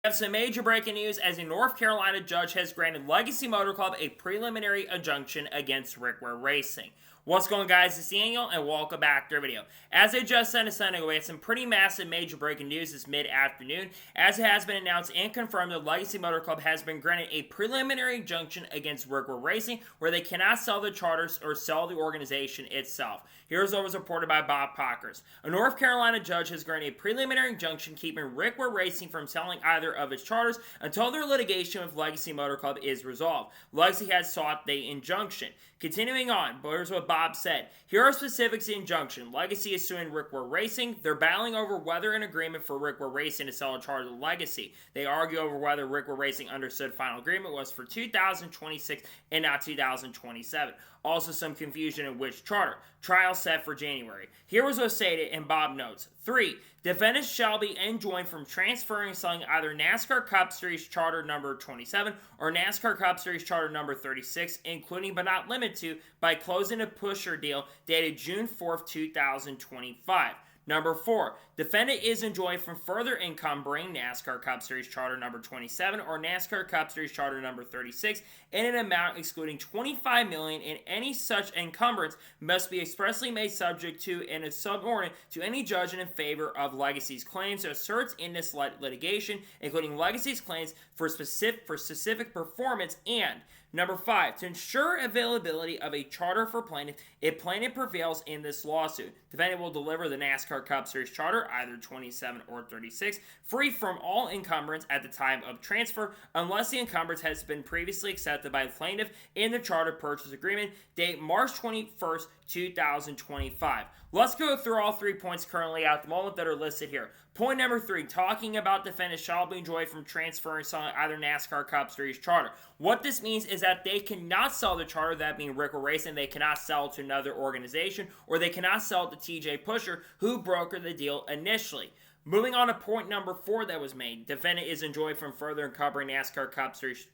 We have some major breaking news as a North Carolina judge has granted Legacy Motor Club a preliminary injunction against Rick Ware Racing. What's going on, guys? It's Daniel, and welcome back to our video. As I just said a second ago, we had some pretty massive major breaking news this mid-afternoon, as it has been announced and confirmed that Legacy Motor Club has been granted a preliminary injunction against Rick Ware Racing, where they cannot sell the charters or sell the organization itself. Here's what was reported by Bob Pockers. A North Carolina judge has granted a preliminary injunction keeping Rick Ware Racing from selling either of its charters until their litigation with Legacy Motor Club is resolved. Legacy has sought the injunction. Continuing on, here's what Bob said. Here are specifics of the injunction. Legacy is suing Rick Ware Racing. They're battling over whether an agreement for Rick Ware Racing to sell a charter to Legacy. They argue over whether Rick Ware Racing understood final agreement was for 2026 and not 2027. Also some confusion in which charter. Trial set for January. Here was what's stated in Bob notes. 3. Defendants shall be enjoined from transferring and selling either NASCAR Cup Series Charter number 27 or NASCAR Cup Series Charter number 36, including but not limited to, by closing a pusher deal dated June 4th, 2025. Number 4, defendant is enjoined from further encumbering NASCAR Cup Series Charter number 27 or NASCAR Cup Series Charter number 36 in an amount excluding $25 million, and any such encumbrance must be expressly made subject to and is subordinate to any judgment in favor of Legacy's claims asserts in this litigation, including Legacy's claims for specific performance. And Number 5, to ensure availability of a charter for plaintiff if plaintiff prevails in this lawsuit. Defendant will deliver the NASCAR Cup Series charter, either 27 or 36, free from all encumbrance at the time of transfer, unless the encumbrance has been previously accepted by the plaintiff in the charter purchase agreement, date March 21st, 2025. Let's go through all 3 points currently at the moment that are listed here. Point number 3, talking about defendants shall be enjoined from transferring selling either NASCAR Cup Series charter. What this means is that they cannot sell the charter, that being Rick Ware Racing, they cannot sell it to another organization, or they cannot sell it to TJ Pusher, who brokered the deal initially. Moving on to point number 4 that was made. Defendant is enjoined from further encumbering NASCAR Cup Series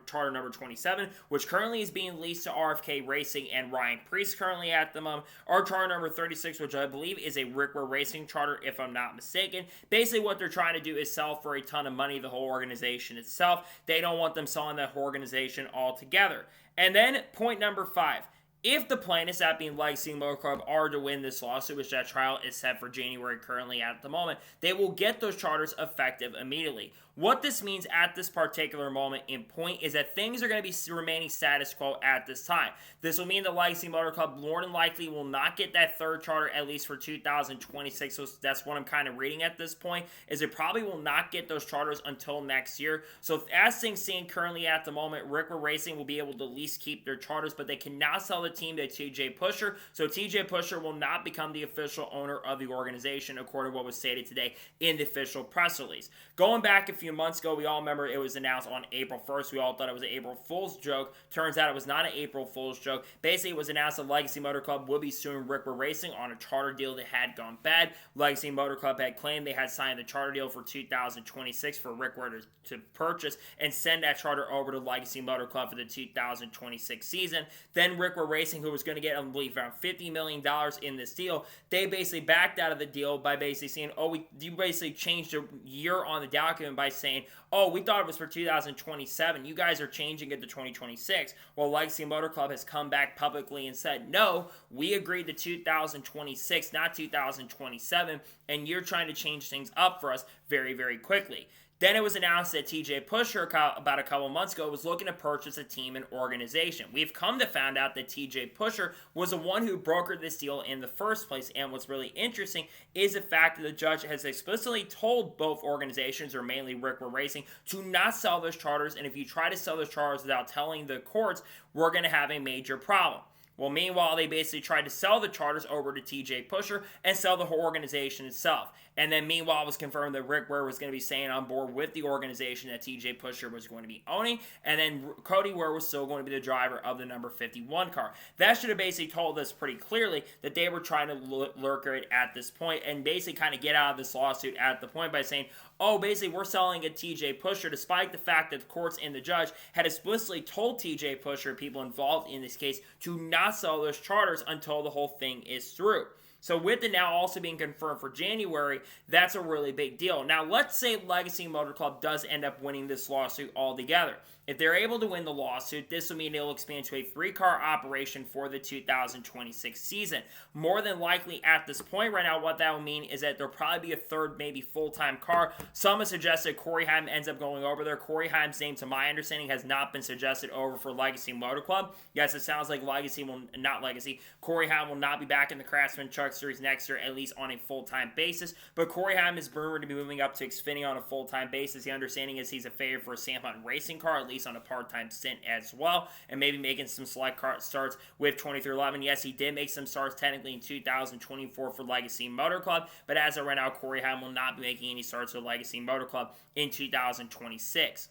charter number 27, which currently is being leased to RFK Racing and Ryan Priest currently at the moment. Our charter number 36, which I believe is a Rick Ware Racing charter, if I'm not mistaken. Basically, what they're trying to do is sell for a ton of money the whole organization itself. They don't want them selling that whole organization altogether. And then point number 5. If the plaintiffs, that being Legacy Motor Club, are to win this lawsuit, which that trial is set for January currently at the moment, they will get those charters effective immediately. What this means at this particular moment in point is that things are going to be remaining status quo at this time. This will mean the Legacy Motor Club more than likely will not get that third charter at least for 2026. So that's what I'm kind of reading at this point, is it probably will not get those charters until next year. So as things stand currently at the moment, Rick Ware Racing will be able to at least keep their charters, but they cannot sell the team to TJ Pusher. So TJ Pusher will not become the official owner of the organization, according to what was stated today in the official press release. Going back a few months ago, we all remember it was announced on April 1st. We all thought it was an April Fool's joke. Turns out it was not an April Fool's joke. Basically, it was announced that Legacy Motor Club would be suing Rick Ware Racing on a charter deal that had gone bad. Legacy Motor Club had claimed they had signed the charter deal for 2026 for Rick Ware to purchase and send that charter over to Legacy Motor Club for the 2026 season. Then Rick Ware Racing, who was going to get, I believe, around $50 million in this deal, they basically backed out of the deal by basically saying, you basically changed the year on the document by saying, we thought it was for 2027. You guys are changing it to 2026. Well, Legacy Motor Club has come back publicly and said, no, we agreed to 2026, not 2027, and you're trying to change things up for us very, very quickly. Then it was announced that TJ Pusher, about a couple months ago, was looking to purchase a team and organization. We've come to find out that TJ Pusher was the one who brokered this deal in the first place. And what's really interesting is the fact that the judge has explicitly told both organizations, or mainly Rick Ware Racing, to not sell those charters. And if you try to sell those charters without telling the courts, we're going to have a major problem. Well, meanwhile, they basically tried to sell the charters over to TJ Pusher and sell the whole organization itself. And then meanwhile, it was confirmed that Rick Ware was going to be staying on board with the organization that TJ Pusher was going to be owning. And then Cody Ware was still going to be the driver of the number 51 car. That should have basically told us pretty clearly that they were trying to lurker it at this point and basically kind of get out of this lawsuit at the point by saying, basically we're selling a TJ Pusher, despite the fact that the courts and the judge had explicitly told TJ Pusher, people involved in this case, to not sell those charters until the whole thing is through. So with it now also being confirmed for January, that's a really big deal. Now, let's say Legacy Motor Club does end up winning this lawsuit altogether. If they're able to win the lawsuit, this will mean it'll expand to a 3-car operation for the 2026 season. More than likely at this point right now, what that will mean is that there'll probably be a third, maybe full-time car. Some have suggested Corey Heim ends up going over there. Corey Heim's name, to my understanding, has not been suggested over for Legacy Motor Club. Yes, it sounds like Corey Heim will not be back in the Craftsman Truck Series next year, at least on a full-time basis. But Corey Heim is rumored to be moving up to Xfinity on a full-time basis. The understanding is he's a favorite for a Sam Hunt Racing car, at least on a part-time stint as well, and maybe making some select car starts with 2311. Yes, he did make some starts technically in 2024 for Legacy Motor Club, but as of right now, Corey Heim will not be making any starts with Legacy Motor Club in 2026.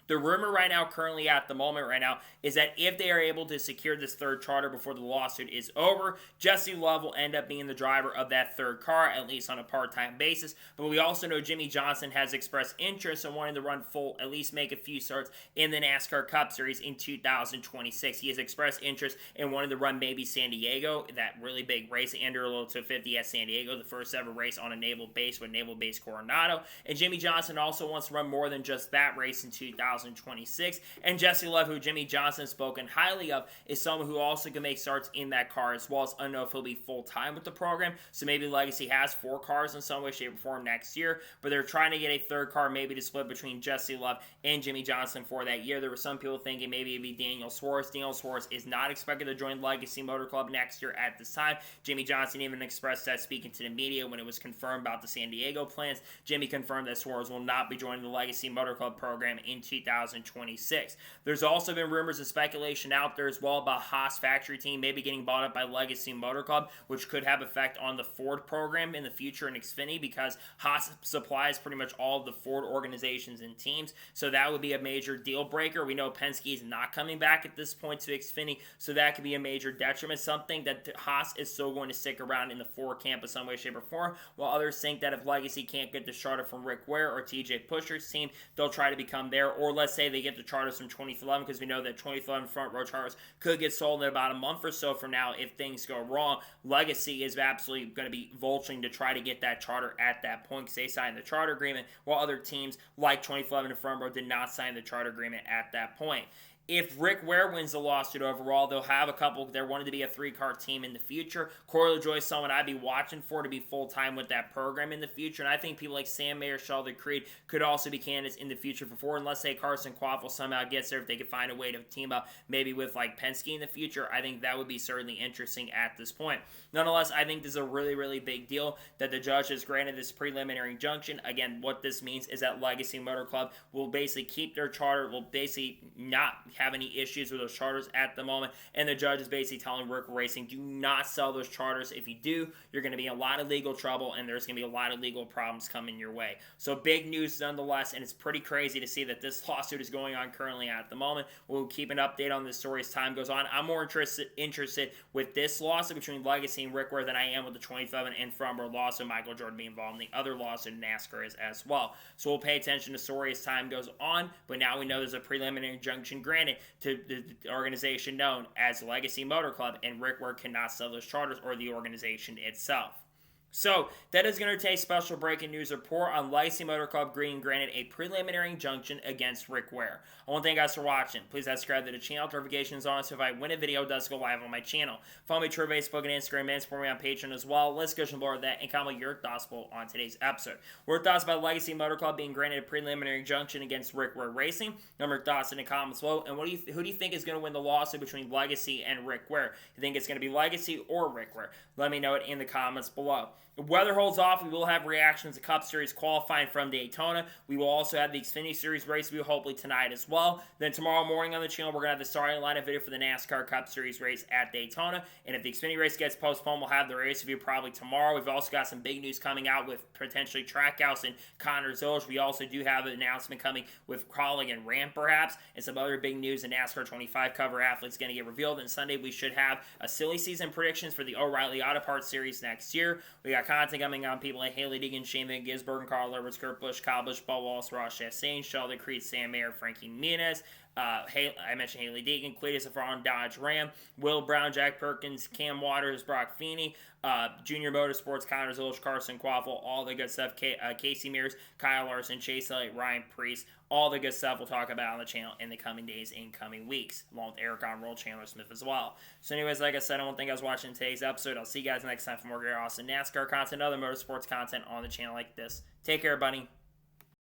The rumor right now, currently at the moment right now, is that if they are able to secure this third charter before the lawsuit is over, Jesse Love will end up being the driver of that third car, at least on a part-time basis. But we also know Jimmy Johnson has expressed interest in wanting to run full, at least make a few starts in the NASCAR Cup Series in 2026. He has expressed interest in wanting to run maybe San Diego, that really big race, Andrew 250 at San Diego, the first ever race on a naval base with Naval Base Coronado. And Jimmy Johnson also wants to run more than just that race in 2026. And Jesse Love, who Jimmy Johnson has spoken highly of, is someone who also can make starts in that car as well. I don't know if he'll be full-time with the program, so maybe Legacy has 4 cars in some way, shape, or form next year, but they're trying to get a third car maybe to split between Jesse Love and Jimmy Johnson for that year. There were some people thinking maybe it'd be Daniel Suarez. Daniel Suarez is not expected to join Legacy Motor Club next year at this time. Jimmy Johnson even expressed that speaking to the media when it was confirmed about the San Diego plans. Jimmy confirmed that Suarez will not be joining the Legacy Motor Club program in 2026. There's also been rumors and speculation out there as well about Haas factory team maybe getting bought up by Legacy Motor Club, which could have effect on the Ford program in the future in Xfinity, because Haas supplies pretty much all of the Ford organizations and teams, so that would be a major deal breaker. We know Penske is not coming back at this point to Xfinity, so that could be a major detriment, something that Haas is still going to stick around in the Ford camp in some way, shape, or form, while others think that if Legacy can't get the charter from Rick Ware or TJ Pusher's team, they'll try to become there, or let's say they get the charters from 2011, because we know that 2011 front row charters could get sold in about a month or so from now if things go wrong. Legacy is absolutely going to be vulturing to try to get that charter at that point, because they signed the charter agreement, while other teams like 2011 and front row did not sign the charter agreement at that point. If Rick Ware wins the lawsuit overall, they'll have a couple. They're wanting to be a 3-car team in the future. Corey LaJoie is someone I'd be watching for to be full-time with that program in the future. And I think people like Sam Mayer, Sheldon Creed could also be candidates in the future for Ford. And let's say Carson Quaffle somehow gets there, if they could find a way to team up maybe with like Penske in the future, I think that would be certainly interesting at this point. Nonetheless, I think this is a really, really big deal that the judge has granted this preliminary injunction. Again, what this means is that Legacy Motor Club will basically keep their charter, will basically not have any issues with those charters at the moment, and the judge is basically telling Rick Ware Racing, do not sell those charters. If you do, you're going to be in a lot of legal trouble, and there's going to be a lot of legal problems coming your way. So big news nonetheless, and it's pretty crazy to see that this lawsuit is going on currently at the moment. We'll keep an update on this story as time goes on. I'm more interested with this lawsuit between Legacy and Rick Ware than I am with the 27 and Fromber lawsuit, Michael Jordan being involved in the other lawsuit in NASCAR is as well. So we'll pay attention to the story as time goes on, but now we know there's a preliminary injunction granted to the organization known as Legacy Motor Club, and Rick Ware cannot sell those charters or the organization itself. So, that is going to take special breaking news report on Legacy Motor Club being granted a preliminary injunction against Rick Ware. I want to thank you guys for watching. Please subscribe to the channel, notifications on, so if I win a video, it does go live on my channel. Follow me on Twitter, Facebook, and Instagram, and support me on Patreon as well. Let's go some more of that and comment your thoughts on today's episode. What are your thoughts about Legacy Motor Club being granted a preliminary injunction against Rick Ware Racing? Number your thoughts in the comments below. And who do you think is going to win the lawsuit between Legacy and Rick Ware? You think it's going to be Legacy or Rick Ware? Let me know it in the comments below. If weather holds off, we will have reactions to Cup Series qualifying from Daytona. We will also have the Xfinity Series race review hopefully tonight as well. Then tomorrow morning on the channel, we're going to have the starting lineup video for the NASCAR Cup Series race at Daytona. And if the Xfinity race gets postponed, we'll have the race review probably tomorrow. We've also got some big news coming out with potentially Trackhouse and Connor Zilch. We also do have an announcement coming with Crawling and Ram perhaps, and some other big news in NASCAR 25 cover athletes going to get revealed. And Sunday we should have a silly season predictions for the O'Reilly Auto Parts Series next year. We got content coming on people like Haley Deegan, Shane Van Gisbergen, Carl Edwards, Kurt Busch, Kyle Busch, Paul Wallace, Ross Chastain, Sheldon Creed, Sam Mayer, Frankie Muniz. I mentioned Haley Deegan, Cletus Efron, Dodge Ram, Will Brown, Jack Perkins, Cam Waters, Brock Feeney, Junior Motorsports, Connor Zilish, Carson Quaffle, all the good stuff. Casey Mears, Kyle Larson, Chase Elliott, Ryan Preece, all the good stuff we'll talk about on the channel in the coming days, in coming weeks, along with Eric on Roll, Chandler Smith as well. So anyways, like I said, I want to thank you guys for watching today's episode. I'll see you guys next time for more great, awesome NASCAR content, other motorsports content on the channel like this. Take care, buddy.